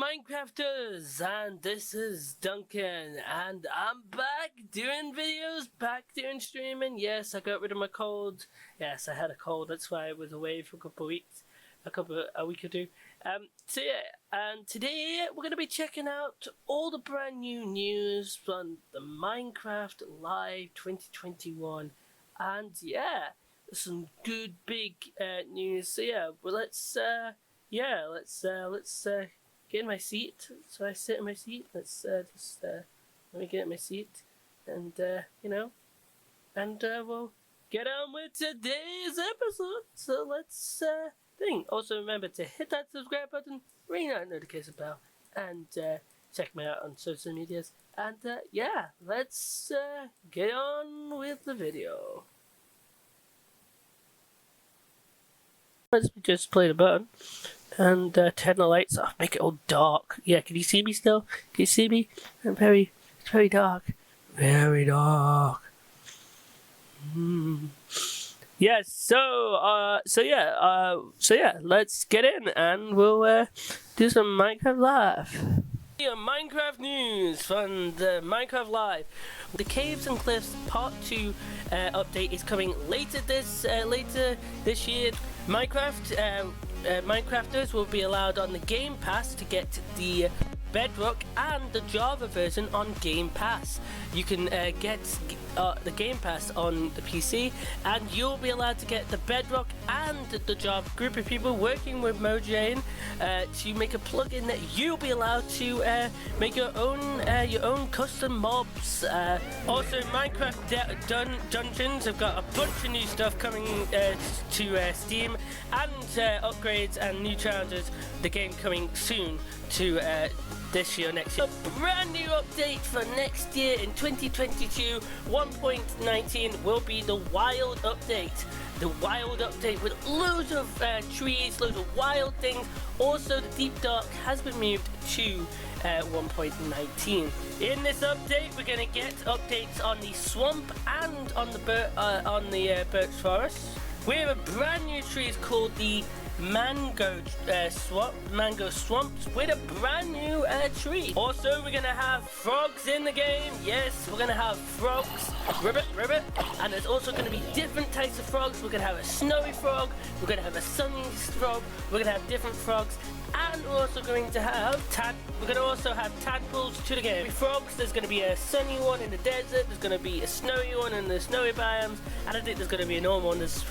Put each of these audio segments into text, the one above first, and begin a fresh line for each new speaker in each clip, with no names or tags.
Minecrafters, and this is Duncan, and I'm back doing videos, back doing streaming. Yes, I got rid of my cold. Yes, I had a cold, that's why I was away for a couple of weeks, a week or two. So yeah, and today we're going to be checking out all the brand new news from the Minecraft Live 2021, and yeah, there's some good big news. So yeah, well let's get in my seat. So I sit in my seat. Let's let me get in my seat, and we'll get on with today's episode. So let's thing. Also remember to hit that subscribe button, ring that notification bell, and check me out on social medias. And yeah, let's get on with the video. Let's just play the button and turn the lights off, make it all dark. Yeah, can you see me still? Can you see me? It's very dark. Very dark. Yes, so yeah, let's get in and we'll do some Minecraft Live. Minecraft news from the Minecraft Live. The Caves and Cliffs Part 2 update is coming later this year. Minecrafters will be allowed on the Game Pass to get the Bedrock and the Java version on Game Pass. You can get the Game Pass on the PC, and you'll be allowed to get the Bedrock and the Java. Group of people working with Mojang to make a plugin that you'll be allowed to make your own custom mobs. Also, Minecraft Dungeons have got a bunch of new stuff coming to Steam, and upgrades and new challenges. The game coming soon to this year, next year. A brand new update for next year in 2022, 1.19 will be the Wild Update. The Wild Update with loads of trees, loads of wild things. Also, the Deep Dark has been moved to 1.19. In this update, we're going to get updates on the swamp and on the birch forest. We have a brand new tree called the mango swamps with a brand new tree. Also, we're gonna have frogs in the game. Yes, we're gonna have frogs, ribbit, and there's also gonna be different types of frogs. We're gonna have a snowy frog, we're gonna have a sunny frog, we're gonna have different frogs, and we're also going to have tadpoles to the game. Frogs, there's going to be a sunny one in the desert, there's going to be a snowy one in the snowy biomes, and I think there's going to be a normal one. There's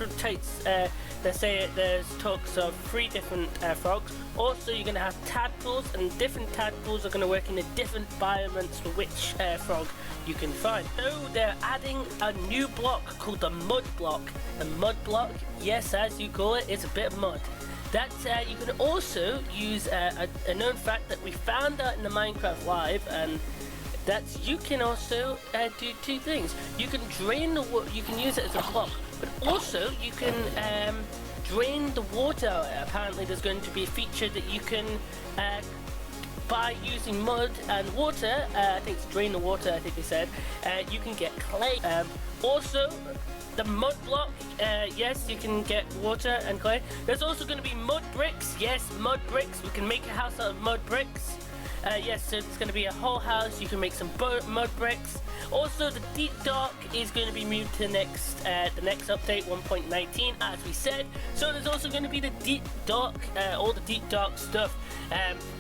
there's talks of 3 different frogs. Also, you're going to have tadpoles, and different tadpoles are going to work in the different biomes for which frog you can find. So they're adding a new block called the mud block. The mud block, yes, as you call it, it's a bit of mud. That you can also use a known fact that we found out in the Minecraft Live, and that's you can also do 2 things. You can drain the water. You can use it as a block, but also you can drain the water. Apparently, there's going to be a feature that you can by using mud and water. I think it's drain the water. I think they said you can get clay. Also, the mud block, yes, you can get water and clay. There's also going to be mud bricks. Yes, mud bricks. We can make a house out of mud bricks. Yes, so it's going to be a whole house. You can make some mud bricks. Also, the Deep Dark is going to be moved to the next update, 1.19, as we said. So there's also going to be the Deep Dark, all the Deep Dark stuff.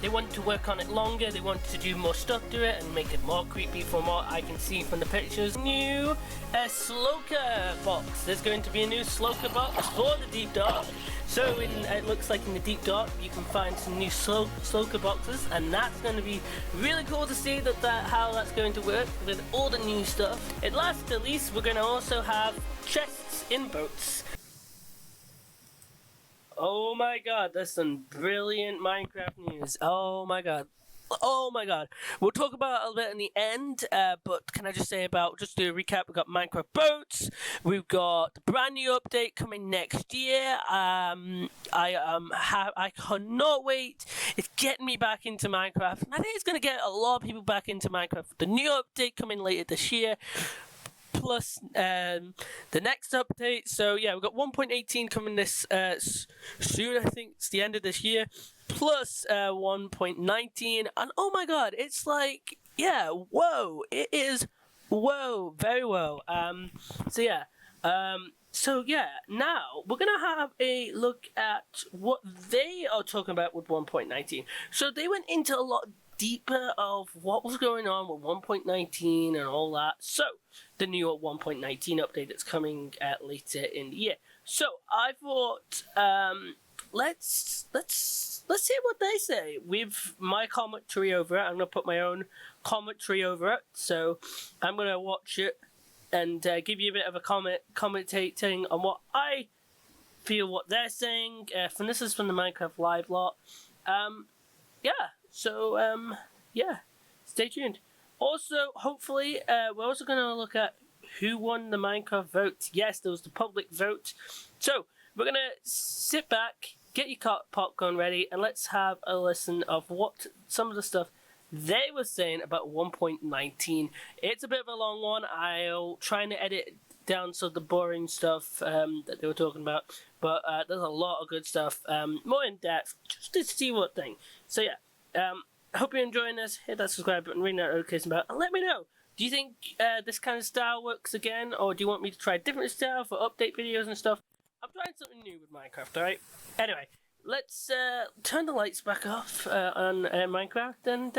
They want to work on it longer. They want to do more stuff to it and make it more creepy from what I can see from the pictures. New Sloker box. There's going to be a new Sloker box for the Deep Dark. So it looks like in the Deep Dark you can find some new Sloker boxes, and that's going to be really cool to see how that's going to work with all the new stuff. At last at least, we're going to also have chests in boats. Oh my god, that's some brilliant Minecraft news. Oh my god. We'll talk about it a little bit in the end, but can I just say just do a recap, we've got Minecraft boats, we've got the brand new update coming next year. I cannot wait. It's getting me back into Minecraft, and I think it's going to get a lot of people back into Minecraft. The new update coming later this year. plus the next update. So yeah, we've got 1.18 coming this soon. I think it's the end of this year. Plus 1.19, and oh my god, it's like, yeah, whoa, it is, whoa, very whoa. So yeah, now we're gonna have a look at what they are talking about with 1.19. So they went into a lot deeper of what was going on with 1.19 and all that. So the new 1.19 update that's coming later in the year. So I thought let's see what they say with my commentary over it. I'm gonna put my own commentary over it. So I'm gonna watch it and give you a bit of a commentating on what I feel what they're saying. This is from the Minecraft Live lot. Stay tuned. Also, hopefully, we're also going to look at who won the Minecraft vote. Yes, there was the public vote. So, we're going to sit back, get your popcorn ready, and let's have a listen of what some of the stuff they were saying about 1.19. It's a bit of a long one. I'll try and edit down some of the boring stuff that they were talking about. But there's a lot of good stuff, more in depth, just to see what thing. So yeah, I hope you're enjoying this. Hit that subscribe button, ring that notification bell, and let me know. Do you think this kind of style works again, or do you want me to try a different style for update videos and stuff? I'm trying something new with Minecraft, alright? Anyway, let's turn the lights back off on Minecraft and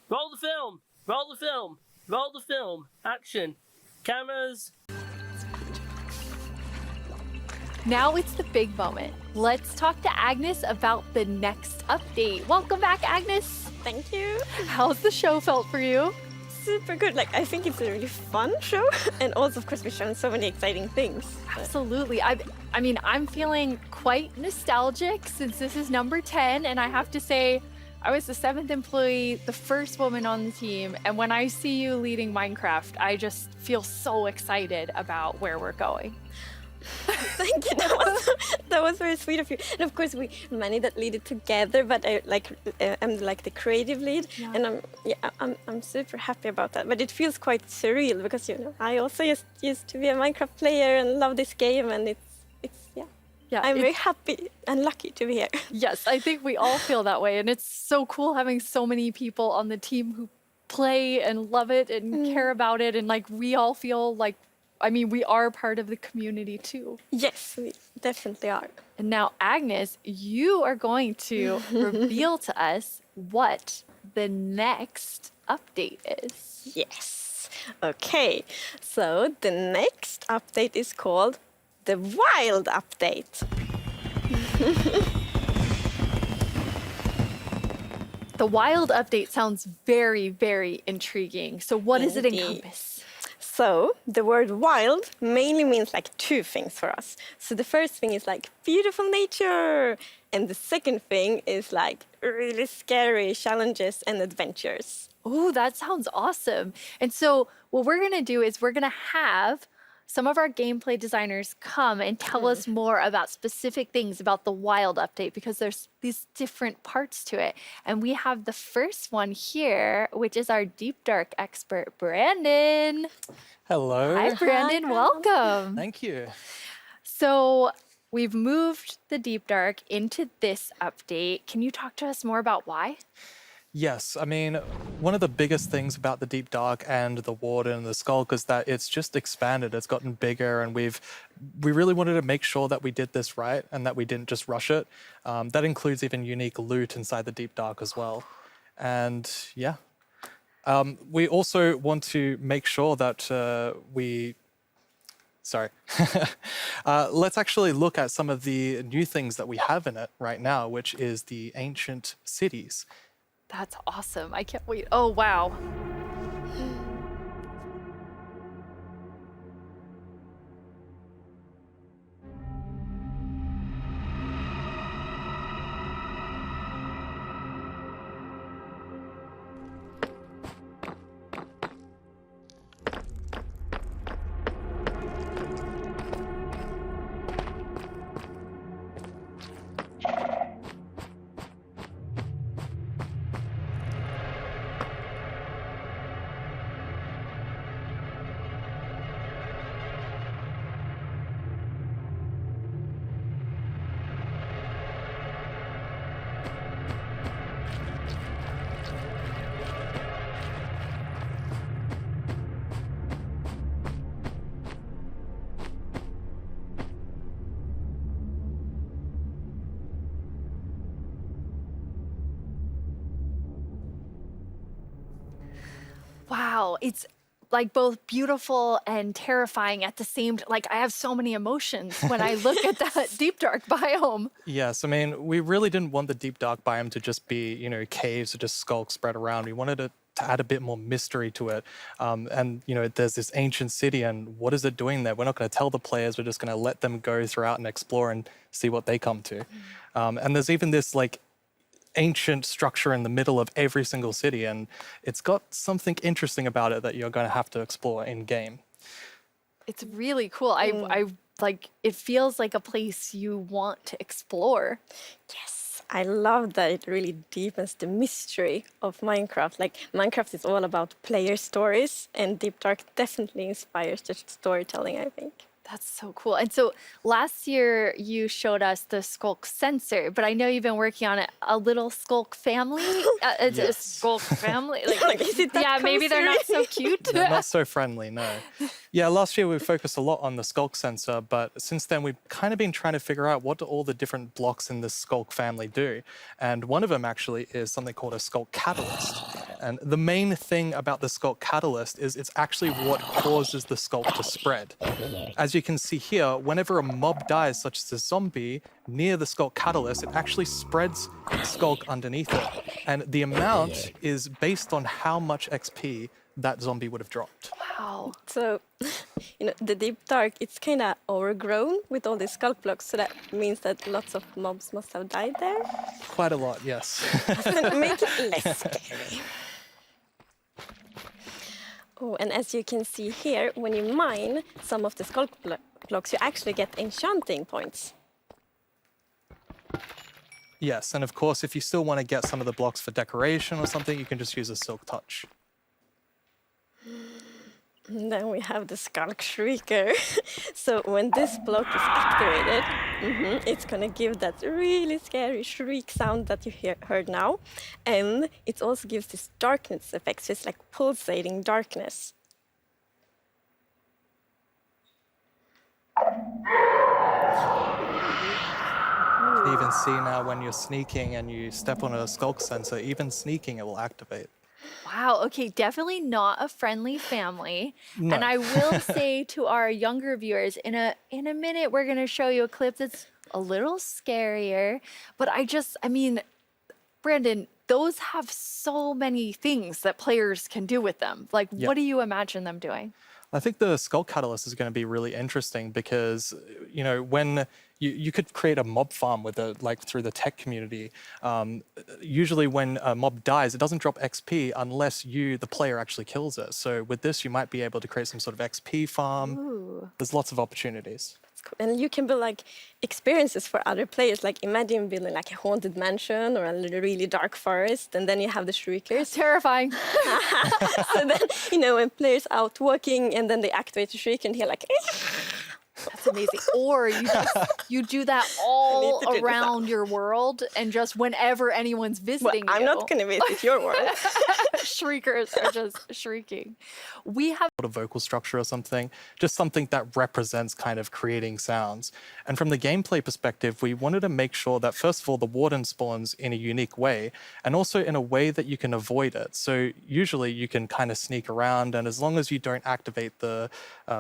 roll the film! Roll the film! Roll the film! Action! Cameras!
Now it's the big moment. Let's talk to Agnes about the next update. Welcome back, Agnes.
Thank you.
How's the show felt for you?
Super good. Like, I think it's a really fun show. And also, of course, we've shown so many exciting things.
Absolutely. I mean, I'm feeling quite nostalgic since this is number 10. And I have to say, I was the 7th employee, the first woman on the team. And when I see you leading Minecraft, I just feel so excited about where we're going.
Thank you. That was very sweet of you. And of course, we many that lead it together. But I'm like the creative lead,
Yeah.
and I'm super happy about that. But it feels quite surreal because I also used to be a Minecraft player and love this game, and
Yeah,
I'm very happy and lucky to be here.
Yes, I think we all feel that way. And it's so cool having so many people on the team who play and love it and care about it. And like, we all feel like, I mean, we are part of the community too.
Yes, we definitely are.
And now, Agnes, you are going to reveal to us what the next update is.
Yes. Okay. So the next update is called the Wild Update.
The Wild update sounds very, very intriguing. So what does it
Indeed.
encompass?
So the word wild mainly means like two things for us. So the first thing is like beautiful nature. And the second thing is like really scary challenges and adventures.
Oh, that sounds awesome. And so what we're going to do is we're going to have some of our gameplay designers come and tell us more about specific things about the Wild update because there's these different parts to it. And we have the first one here, which is our Deep Dark expert, Brandon.
Hello.
Hi, Brandon. Welcome.
Thank you.
So we've moved the Deep Dark into this update. Can you talk to us more about why?
Yes, I mean, one of the biggest things about the Deep Dark and the Warden and the Skulk is that it's just expanded. It's gotten bigger, and we really wanted to make sure that we did this right and that we didn't just rush it. That includes even unique loot inside the Deep Dark as well. And yeah, we also want to make sure that let's actually look at some of the new things that we have in it right now, which is the ancient cities.
That's awesome. I can't wait. Oh, wow. Wow, it's like both beautiful and terrifying at the same time. Like I have so many emotions when I look at that deep dark biome.
Yes, I mean, we really didn't want the deep dark biome to just be, caves or just skulks spread around. We wanted it to add a bit more mystery to it. And, there's this ancient city, and what is it doing there? We're not going to tell the players. We're just going to let them go throughout and explore and see what they come to. And there's even this, ancient structure in the middle of every single city, and it's got something interesting about it that you're going to have to explore in game.
It's really cool. I like it feels like a place you want to explore.
Yes, I love that it really deepens the mystery of Minecraft. Like Minecraft is all about player stories, and Deep Dark definitely inspires the storytelling, I think.
That's so cool. And so last year you showed us the Skulk sensor, but I know you've been working on a little Skulk family. It's a
Yes.
Skulk family.
Is it that
yeah, maybe they're not so
cozy?
cute.
They're not so friendly, no. Yeah, last year we focused a lot on the skulk sensor, but since then we've kind of been trying to figure out what do all the different blocks in this skulk family do. And one of them actually is something called a skulk catalyst. And the main thing about the skulk catalyst is it's actually what causes the skulk to spread. As you can see here, whenever a mob dies, such as a zombie, near the skulk catalyst, it actually spreads skulk underneath it. And the amount is based on how much XP that zombie would have dropped.
Wow.
So, the Deep Dark, it's kind of overgrown with all these skulk blocks, so that means that lots of mobs must have died there.
Quite a lot, yes.
Make it less scary. Oh, and as you can see here, when you mine some of the skulk blocks, you actually get enchanting points.
Yes, and of course, if you still want to get some of the blocks for decoration or something, you can just use a silk touch.
And then we have the Skulk Shrieker. So when this block is activated, it's gonna give that really scary shriek sound that you heard now. And it also gives this darkness effect, so it's like pulsating darkness.
You can even see now when you're sneaking and you step on a skulk sensor, even sneaking it will activate.
Wow. Okay. Definitely not a friendly family.
No.
And I will say to our younger viewers, in a minute, we're going to show you a clip that's a little scarier. But I mean, Brandon, those have so many things that players can do with them. Like,
Yeah.
what do you imagine them doing?
I think the Skull Catalyst is going to be really interesting because, when you could create a mob farm with it, like through the tech community. Usually when a mob dies, it doesn't drop XP unless you, the player, actually kills it. So with this, you might be able to create some sort of XP farm.
Ooh.
There's lots of opportunities.
That's cool. And you can build like experiences for other players. Like imagine building like a haunted mansion or a really dark forest, and then you have the shriekers.
Terrifying.
So then, when players out walking and then they activate the shriek and hear like,
That's amazing. Or you do that all
to do this
around your world, and just whenever anyone's
well,
visiting
I'm
you,
not going to visit your world.
shriekers are just shrieking. We have
A vocal structure or something, just something that represents kind of creating sounds. And from the gameplay perspective, we wanted to make sure that first of all, the warden spawns in a unique way, and also in a way that you can avoid it. So usually you can kind of sneak around, and as long as you don't activate the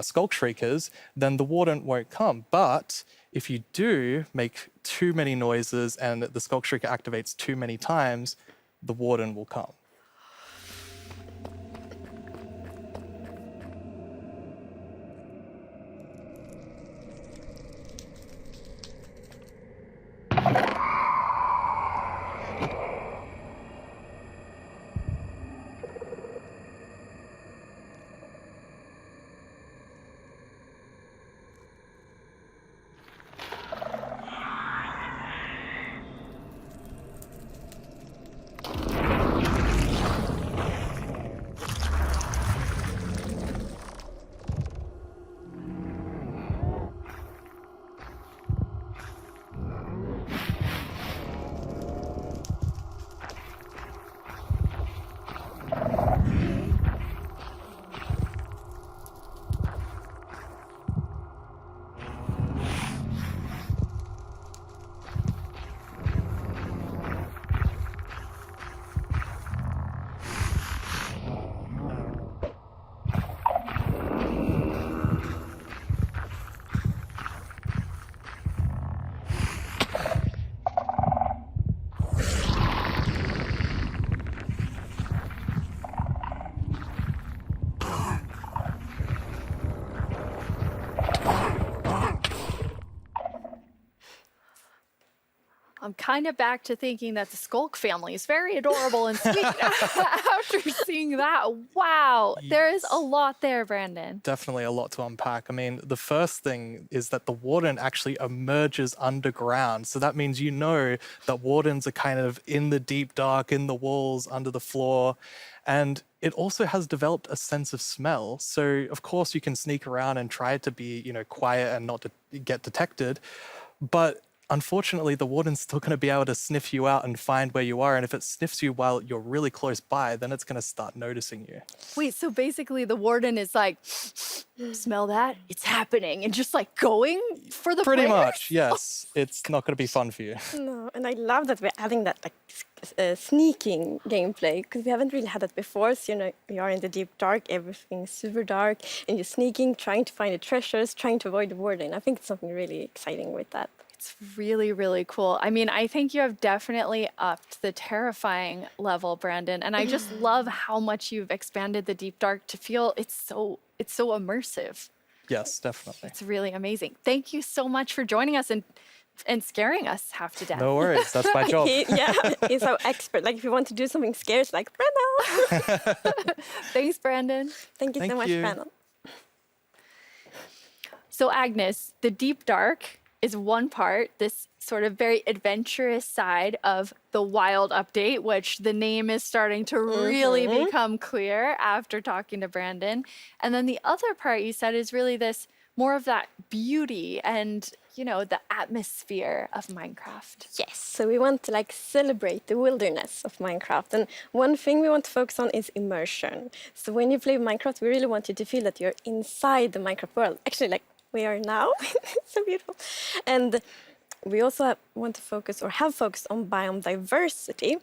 skulk shriekers, then the warden won't come. But if you do make too many noises and the skulk shrieker activates too many times, the warden will come.
I'm kind of back to thinking that the Skulk family is very adorable and sweet after seeing that. Wow, there is a lot there, Brandon.
Definitely a lot to unpack. I mean, the first thing is that the warden actually emerges underground. So that means you know that wardens are kind of in the deep dark, in the walls, under the floor. And it also has developed a sense of smell. So, of course, you can sneak around and try to be, quiet and not to get detected. But unfortunately, the warden's still going to be able to sniff you out and find where you are. And if it sniffs you while you're really close by, then it's going to start noticing you.
Wait, so basically the warden is like, smell that? It's happening. And just like going for the
Pretty
players?
much, yes. It's not going to be fun for you.
No, and I love that we're adding that like sneaking gameplay because we haven't really had that before. So we are in the deep dark, everything's super dark, and you're sneaking, trying to find the treasures, trying to avoid the warden. I think it's something really exciting with that.
It's really, really cool. I mean, I think you have definitely upped the terrifying level, Brandon. And I just love how much you've expanded the deep dark to feel it's so immersive.
Yes, definitely.
It's really amazing. Thank you so much for joining us and scaring us half to death.
No worries, that's my job.
He's so expert. Like if you want to do something scary, it's like, Brandon.
Thanks, Brandon.
Thank you so much, Brandon.
So Agnes, the deep dark is one part, this sort of very adventurous side of the Wild update, which the name is starting to really become clear after talking to Brandon. And then the other part you said is really this more of that beauty and, the atmosphere of Minecraft.
Yes, so we want to celebrate the wilderness of Minecraft. And one thing we want to focus on is immersion. So when you play Minecraft, we really want you to feel that you're inside the Minecraft world. Actually, we are now. So beautiful. And we also want to focus or have focused on biome diversity.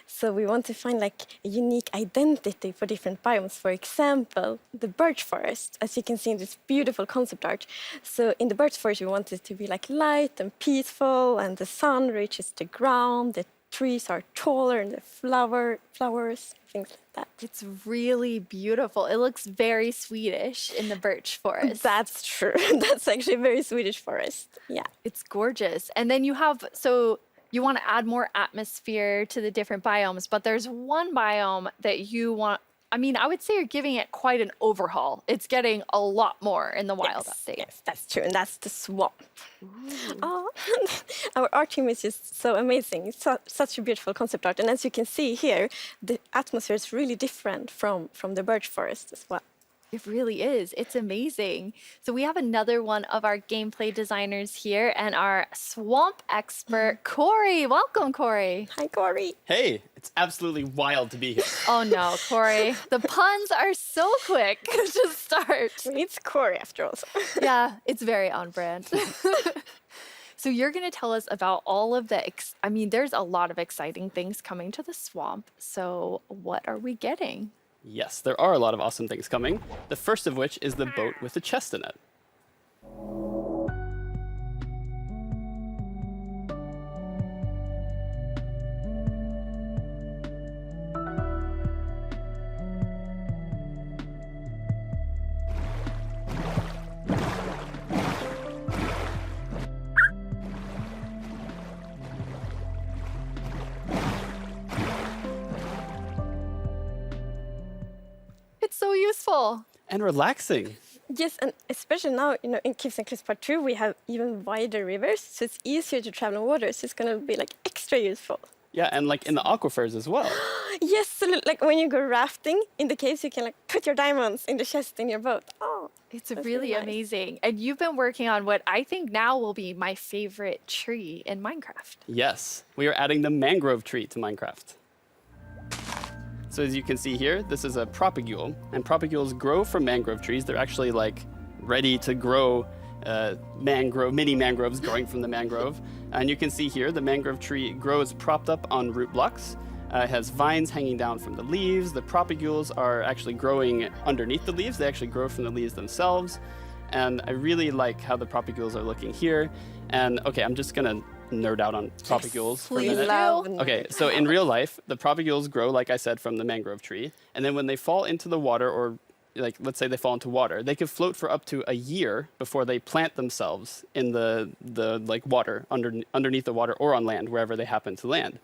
So we want to find a unique identity for different biomes. For example, the birch forest, as you can see in this beautiful concept art. So in the birch forest, we want it to be light and peaceful, and the sun reaches the ground, the trees are taller, and the flowers, things like that.
It's really beautiful. It looks very Swedish in the birch forest.
That's true. That's actually a very Swedish forest. Yeah.
It's gorgeous. And then you want to add more atmosphere to the different biomes, but there's one biome that you want. I mean, I would say you're giving it quite an overhaul. It's getting a lot more in the Wild update.
Yes, that's true. And that's the swamp. Oh, our art team is just so amazing. It's such a beautiful concept art. And as you can see here, the atmosphere is really different from the birch forest as well.
It really is. It's amazing. So we have another one of our gameplay designers here and our swamp expert, Corey. Welcome, Corey.
Hi, Corey.
Hey, it's absolutely wild to be here.
Oh no, Corey. The puns are so quick to start.
It's Corey after all.
Yeah, it's very on brand. So you're going to tell us about all of the, there's a lot of exciting things coming to the swamp. So what are we getting?
Yes, there are a lot of awesome things coming. The first of which is the boat with the chest in it.
It's so useful.
And relaxing.
Yes, and especially now, in Caves and Cliffs Part 2, we have even wider rivers, so it's easier to travel on water, so it's going to be extra useful.
Yeah, and in the aquifers as well.
Yes, so when you go rafting in the caves, you can put your diamonds in the chest in your boat. Oh,
it's really nice. Amazing. And you've been working on what I think now will be my favorite tree in Minecraft.
Yes, we are adding the mangrove tree to Minecraft. So as you can see here, this is a propagule, and propagules grow from mangrove trees. They're actually ready to grow mini mangroves growing from the mangrove. And you can see here the mangrove tree grows propped up on root blocks. It has vines hanging down from the leaves. The propagules are actually growing underneath the leaves. They actually grow from the leaves themselves. And I really like how the propagules are looking here. And okay, I'm just gonna nerd out on propagules for a minute. Okay, so in real life, the propagules grow, like I said, from the mangrove tree. And then when they fall into the water or like let's say they fall into water, they could float for up to a year before they plant themselves in the like water underneath the water or on land, wherever they happen to land.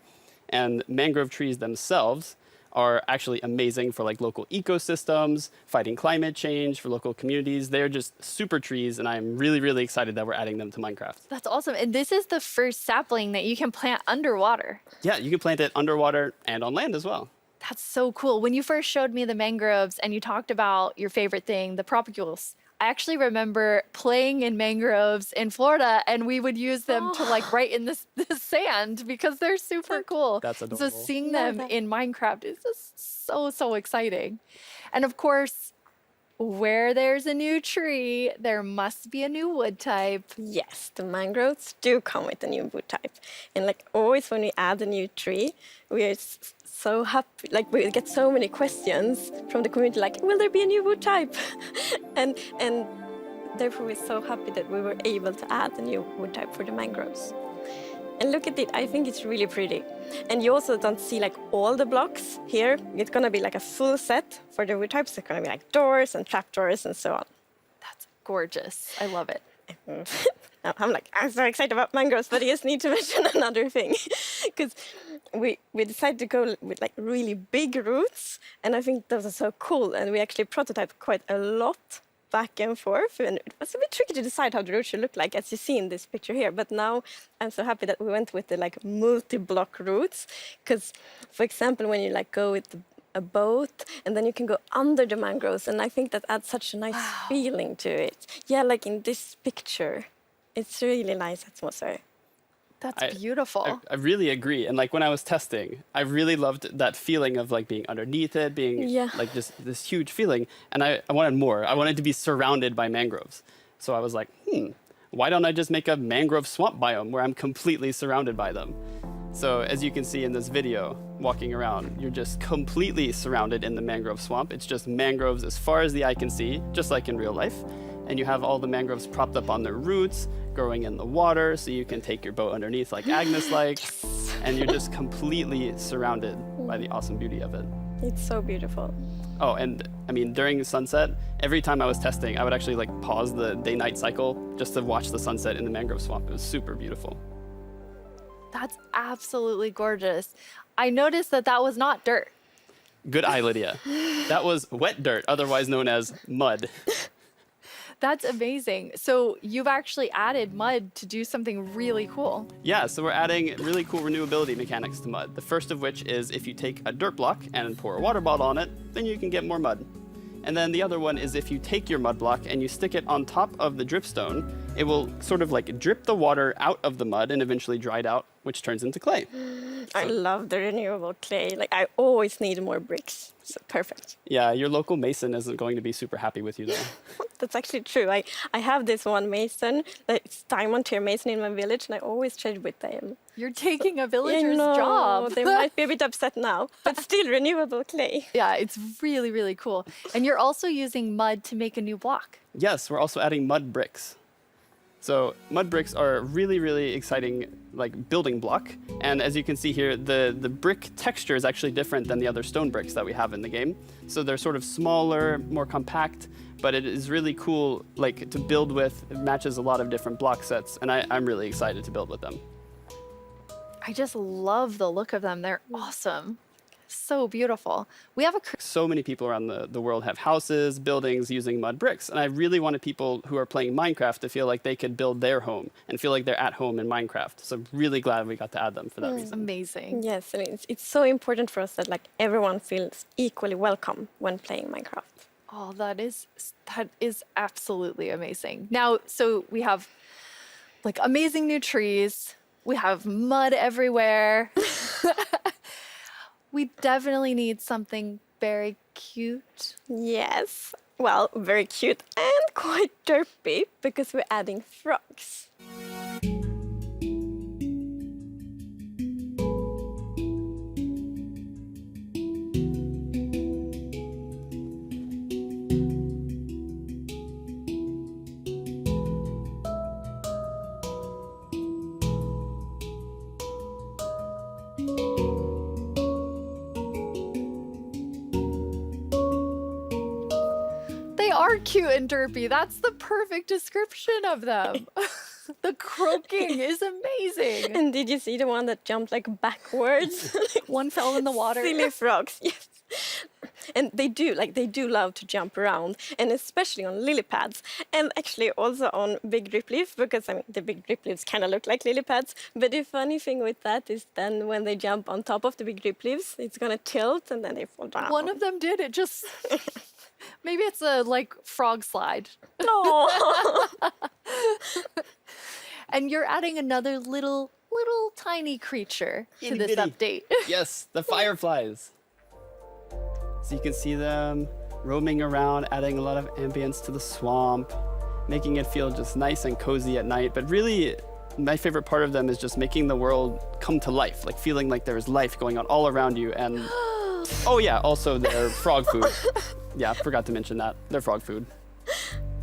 And mangrove trees themselves are actually amazing for like local ecosystems, fighting climate change, for local communities. They're just super trees, and I'm really, really excited that we're adding them to Minecraft.
That's awesome. And this is the first sapling that you can plant underwater.
Yeah, you can plant it underwater and on land as well.
That's so cool. When you first showed me the mangroves and you talked about your favorite thing, the propagules, I actually remember playing in mangroves in Florida, and we would use them to like write in the sand because they're super cool.
That's
So
adorable.
seeing them in Minecraft is just so, so exciting. And of course, where there's a new tree, there must be a new wood type.
Yes, the mangroves do come with a new wood type. And like always when we add a new tree, we are so happy, like we get so many questions from the community like, will there be a new wood type? and therefore we're so happy that we were able to add a new wood type for the mangroves. And look at it, I think it's really pretty. And you also don't see like all the blocks here. It's gonna be like a full set for the wood types. It's gonna be like doors and trapdoors and so on.
That's gorgeous. I love it.
I'm so excited about mangroves, but I just need to mention another thing. Because we decided to go with like really big roots, and I think those are so cool. And we actually prototyped quite a lot back and forth, and it was a bit tricky to decide how the roots should look like, as you see in this picture here. But now I'm so happy that we went with the like multi-block roots, because, for example, when you like go with a boat, and then you can go under the mangroves, and I think that adds such a nice feeling to it. Yeah, like in this picture, it's really nice atmosphere.
That's beautiful.
I really agree. And like when I was testing, I really loved that feeling of like being underneath it, being like just this huge feeling. And I wanted more. I wanted to be surrounded by mangroves. So I was like, why don't I just make a mangrove swamp biome where I'm completely surrounded by them? So as you can see in this video, walking around, you're just completely surrounded in the mangrove swamp. It's just mangroves as far as the eye can see, just like in real life. And you have all the mangroves propped up on their roots, growing in the water, so you can take your boat underneath like Agnes likes. And you're just completely surrounded by the awesome beauty of it.
It's so beautiful.
Oh, and I mean, during sunset, every time I was testing, I would actually like pause the day-night cycle just to watch the sunset in the mangrove swamp. It was super beautiful.
That's absolutely gorgeous. I noticed that that was not dirt.
Good eye, Lydia. That was wet dirt, otherwise known as mud.
That's amazing. So you've actually added mud to do something really cool.
Yeah, so we're adding really cool renewability mechanics to mud. The first of which is if you take a dirt block and pour a water bottle on it, then you can get more mud. And then the other one is if you take your mud block and you stick it on top of the dripstone, it will sort of like drip the water out of the mud and eventually dry it out, which turns into clay.
I love the renewable clay. Like I always need more bricks. So perfect.
Yeah, your local mason isn't going to be super happy with you though.
That's actually true. I have this one mason, it's diamond tier mason in my village, and I always trade with them.
You're taking a
I
villager's
know,
job.
They might be a bit upset now, but still renewable clay.
Yeah, it's really, really cool. And you're also using mud to make a new block.
Yes, we're also adding mud bricks. So mud bricks are a really, really exciting like building block. And as you can see here, the brick texture is actually different than the other stone bricks that we have in the game. So they're sort of smaller, more compact, but it is really cool like to build with. It matches a lot of different block sets, and I'm really excited to build with them.
I just love the look of them. They're awesome. So beautiful. We have a
So many people around the world have houses, buildings using mud bricks. And I really wanted people who are playing Minecraft to feel like they could build their home and feel like they're at home in Minecraft. So I'm really glad we got to add them for that reason.
amazing.
Yes, and it's so important for us that like everyone feels equally welcome when playing Minecraft.
Oh, that is absolutely amazing. Now, so we have like amazing new trees. We have mud everywhere. We definitely need something very cute.
Yes, well, very cute and quite derpy because we're adding frogs.
They are cute and derpy. That's the perfect description of them. The croaking is amazing.
And did you see the one that jumped like backwards?
One fell in the water.
Silly frogs, yes. And they do love to jump around, and especially on lily pads, and actually also on big drip leaf, because I mean the big drip leaves kind of look like lily pads. But the funny thing with that is then when they jump on top of the big drip leaves, it's gonna tilt and then they fall down.
One of them did. It just maybe it's a like frog slide.
Oh.
And you're adding another little tiny creature to this
Itty-bitty.
update.
Yes, the fireflies. So you can see them roaming around, adding a lot of ambience to the swamp, making it feel just nice and cozy at night. But really, my favorite part of them is just making the world come to life, like feeling like there is life going on all around you. And oh yeah, also their frog food. Yeah, forgot to mention that. Their frog food.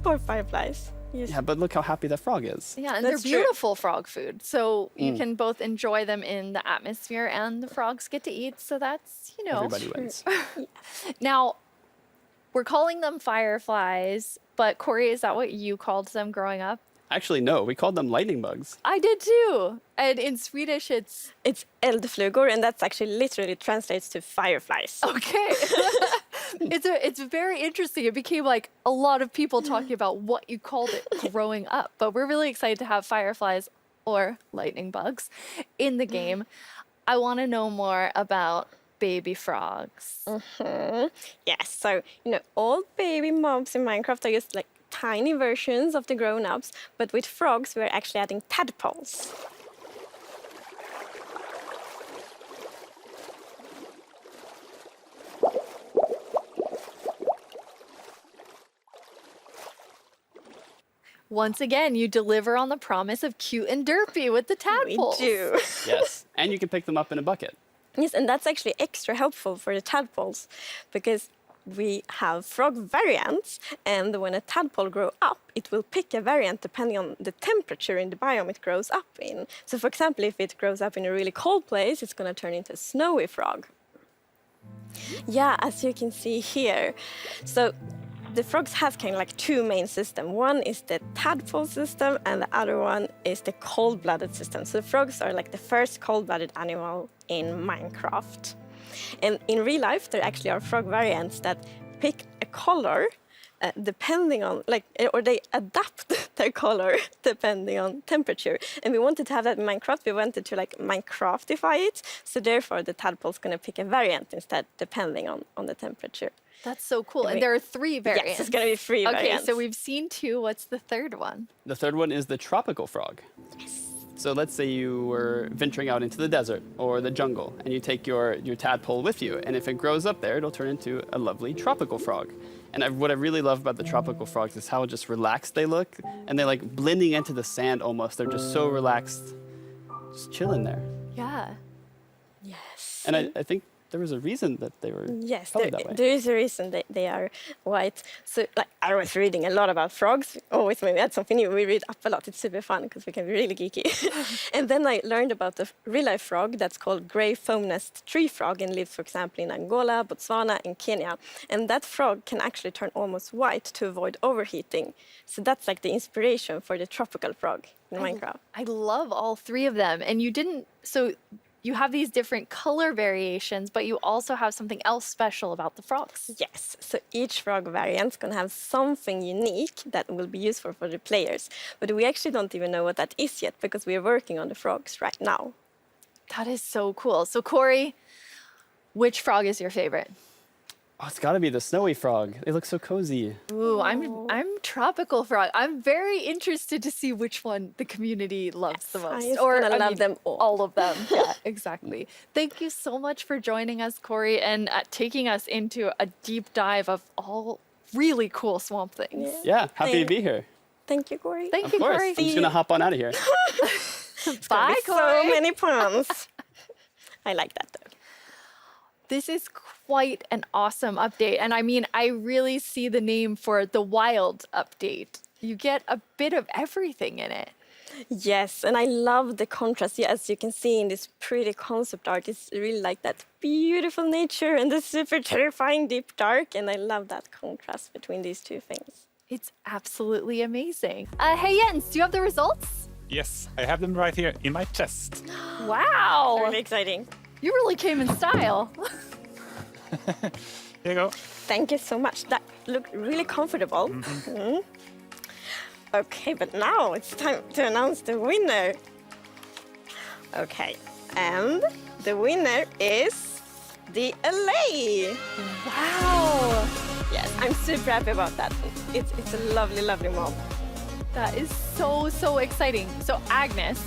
Poor fireflies. Yes.
Yeah, but look how happy that frog is.
Yeah, and
That's
they're
true.
beautiful frog food. So you can both enjoy them in the atmosphere and the frogs get to eat. So that's, you know.
Everybody wins.
Now, we're calling them fireflies, but Corey, is that what you called them growing up?
Actually, no, we called them lightning bugs.
I did too. And in Swedish, it's
It's eldflugor, and that's actually literally translates to fireflies.
okay. It's very interesting. It became like a lot of people talking about what you called it growing up. But we're really excited to have fireflies or lightning bugs in the game. I want to know more about baby frogs.
Yes, so all baby mobs in Minecraft are just like tiny versions of the grown-ups, but with frogs we're actually adding tadpoles.
Once again, you deliver on the promise of cute and derpy with the tadpoles.
We do.
Yes, and you can pick them up in a bucket.
Yes, and that's actually extra helpful for the tadpoles because we have frog variants, and when a tadpole grows up, it will pick a variant depending on the temperature in the biome it grows up in. So, for example, if it grows up in a really cold place, it's going to turn into a snowy frog. Yeah, as you can see here. So, the frogs have kind of like two main systems. One is the tadpole system, and the other one is the cold-blooded system. So the frogs are like the first cold-blooded animal in Minecraft. And in real life, there actually are frog variants that pick a color depending on, or they adapt their color depending on temperature. And we wanted to have that in Minecraft. We wanted to Minecraftify it. So therefore, the tadpole's going to pick a variant instead, depending on the temperature.
That's so cool. And there are 3 variants.
Yes, it's going to be 3 variants.
Okay, so we've seen 2. What's the third one?
The third one is the tropical frog. Yes. So let's say you were venturing out into the desert or the jungle, and you take your tadpole with you, and if it grows up there, it'll turn into a lovely tropical frog. And what I really love about the tropical frogs is how just relaxed they look, and they're like blending into the sand almost. They're just so relaxed, just chilling there.
Yeah.
Yes.
And I think there was a reason that they were colored that way.
There is a reason they are white. So, I was reading a lot about frogs. Always when we had something new, we read up a lot. It's super fun because we can be really geeky. And then I learned about the real-life frog that's called gray foam nest tree frog and lives, for example, in Angola, Botswana, and Kenya. And that frog can actually turn almost white to avoid overheating. So that's like the inspiration for the tropical frog in Minecraft.
I love all 3 of them. And you have these different color variations, but you also have something else special about the frogs.
Yes, so each frog variant is going to have something unique that will be useful for the players. But we actually don't even know what that is yet because we are working on the frogs right now.
That is so cool. So Corey, which frog is your favorite?
Oh, it's got to be the snowy frog. They look so cozy.
Ooh, I'm tropical frog. I'm very interested to see which one the community loves the most.
I love them all.
of them. Yeah, exactly. Thank you so much for joining us, Corey, and taking us into a deep dive of all really cool swamp things.
Yeah, happy to be here.
Thank you, Corey.
Thank
Of
you,
course.
Corey.
I'm just going to hop on out of here.
Bye,
So
Corey.
many puns. I like that though.
This is quite an awesome update. And I mean, I really see the name for the wild update. You get a bit of everything in it.
Yes, and I love the contrast. Yeah, as you can see in this pretty concept art, it's really like that beautiful nature and the super terrifying deep dark. And I love that contrast between these two things.
It's absolutely amazing. Hey Jens, do you have the results?
Yes, I have them right here in my chest.
Wow.
Really exciting.
You really came in style.
Here you go.
Thank you so much. That looked really comfortable. Mhm. Okay, but now it's time to announce the winner. Okay, and the winner is the LA.
Wow.
Yes, I'm super happy about that. It's a lovely, lovely mob.
That is so exciting. So Agnes,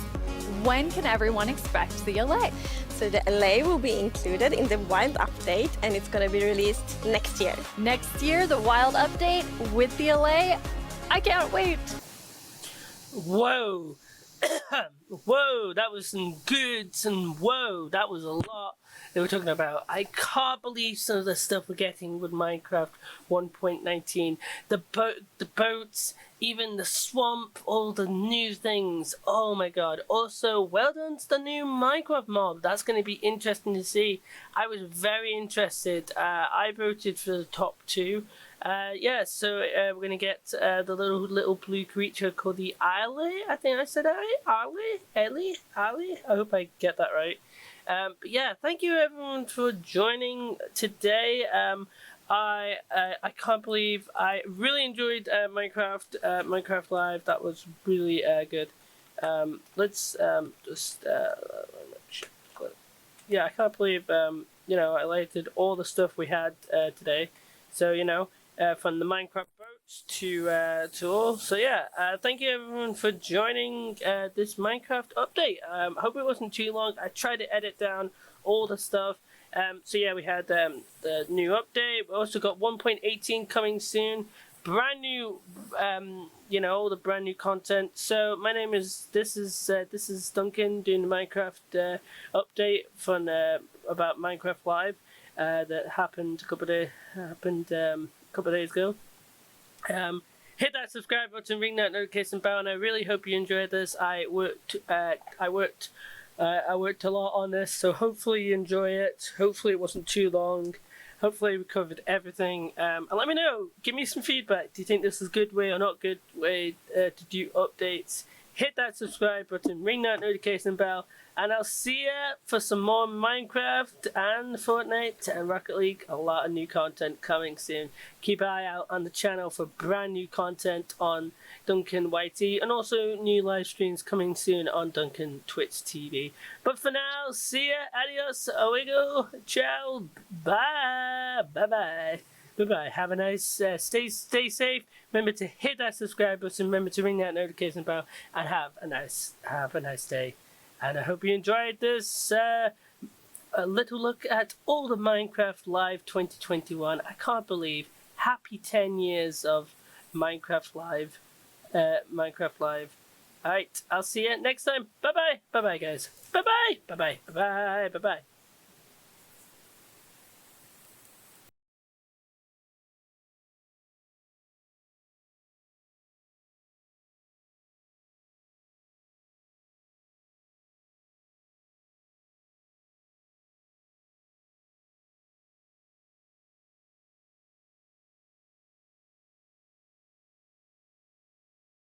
when can everyone expect the LA?
So the LA will be included in the Wild update, and it's going to be released next year.
Next year, the Wild update with the LA. I can't wait.
Whoa. Whoa, that was some goods, and whoa, that was a lot they were talking about. I can't believe some of the stuff we're getting with Minecraft 1.19. The boats, even the swamp, all the new things. Oh my god. Also, well done to the new Minecraft mob. That's going to be interesting to see. I was very interested. I voted for the top 2. Yeah, so we're gonna get the little blue creature called the Ellie. I think I said that right. Ellie. I hope I get that right. But yeah, thank you everyone for joining today. I can't believe I really enjoyed Minecraft Live. That was really good. Let's just yeah, I can't believe I lighted all the stuff we had today. So from the Minecraft boats to all. So yeah, thank you everyone for joining this Minecraft update. Hope it wasn't too long. I tried to edit down all the stuff. So yeah, we had the new update. We also got 1.18 coming soon. Brand new, all the brand new content. So my name is this is Duncan doing the Minecraft update about Minecraft Live that happened a couple of days ago. Hit that subscribe button, ring that notification bell, and I really hope you enjoyed this. I worked a lot on this, so hopefully you enjoy it. Hopefully it wasn't too long. Hopefully we covered everything. And let me know. Give me some feedback. Do you think this is a good way or not good way to do updates? Hit that subscribe button, ring that notification bell, and I'll see ya for some more Minecraft and Fortnite and Rocket League. A lot of new content coming soon. Keep an eye out on the channel for brand new content on DuncanYT and also new live streams coming soon on Duncan Twitch TV. But for now, see ya, adios, oigo, ciao, bye, bye. Bye-bye. Have a nice, stay safe. Remember to hit that subscribe button. Remember to ring that notification bell. And have a nice day. And I hope you enjoyed this a little look at all the Minecraft Live 2021. I can't believe happy 10 years of Minecraft Live. Alright, I'll see you next time. Bye-bye. Bye-bye, guys. Bye-bye. Bye-bye. Bye-bye. Bye-bye.